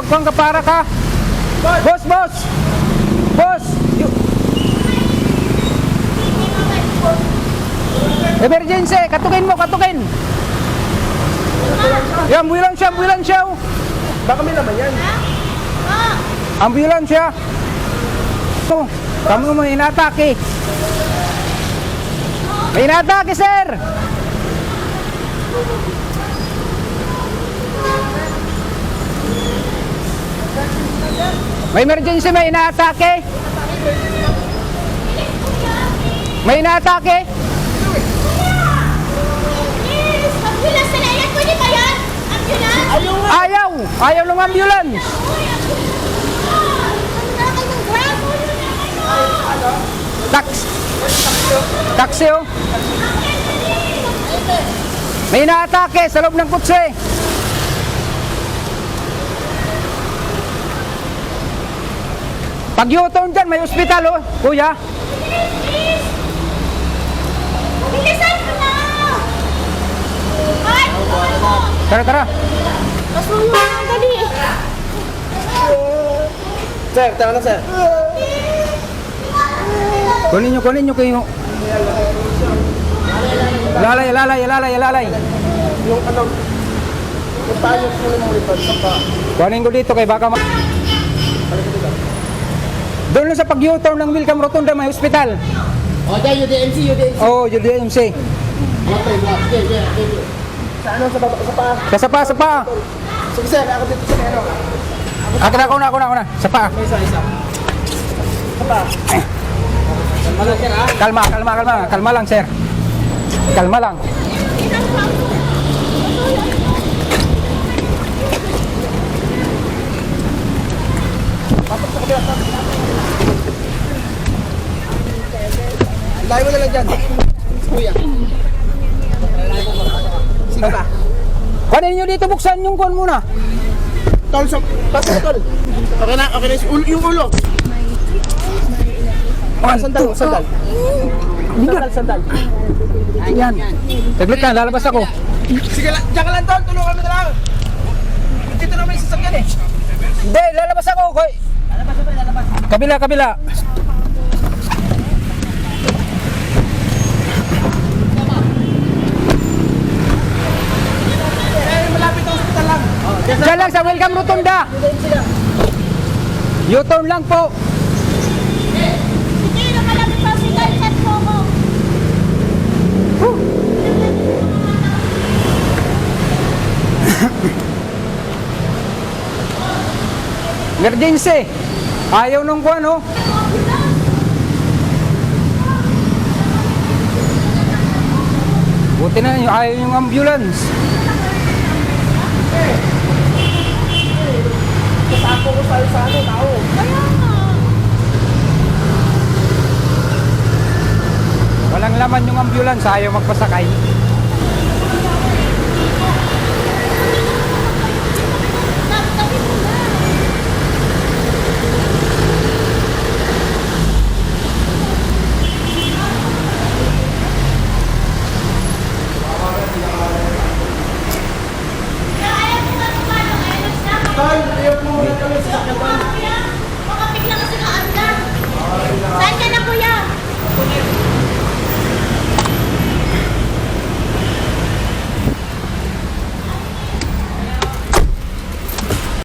kung ka para ka. Boss, boss. Boss. Emergency, katukin mo, katukin. Yung ambulansya. Baka may naman yan. Ambulansya. Oh, kami mo inatake. May inatake, sir. May emergency, may inaatake. May inaatake. Ayaw ng ambulance. Taxi, oh. May inaatake sa loob ng kutse. Pag U-turn dyan, may ospital, oh, kuya. Bilisan mo na! Ay, Tara, tara. kasunod mo na dali. Sir, tama na sir. Kunin nyo kayo. Lalay. Yung ano, yung paano mo ito sa pa. Kunin ko dito kay baka doon lang sa pag-U-turn ng Welcome Rotunda, may hospital. O, dyan, UDMC. Oh, UDMC. Sa ano, sa baba, sa pa. Sa pa. Sige sir, ako dito sa ano. Ako na. Sa pa. Isa. Sa pa. Kalma lang sir, ha? Kalma lang, sir. Kalma lang. Layo mo na lang dyan. Kuya. Sige pa. Kunin nyo dito, buksan yung kuwan muna. Tol, tol. Okay na. Yung ulo. Sandal. Sandal. Yan. Taglit ka, lalabas ako. Sige lang, diyan ka lang tol. Tulungan mo na lang. Dito na may sasakyan eh. Hindi, lalabas ako. Lalabas. Kabila. Malapit ang hospital lang. Diyan lang sa Welcome Rotunda. U-turn lang po. Hindi, nakalapit sa sigal. Chat mo ko. Emergency. Ayaw nung kuwan, oh. Buti na yung ayaw yung ambulance. Kasako ko sa ano, tao. Kaya nga. Walang laman yung ambulance, ayaw magpasakay.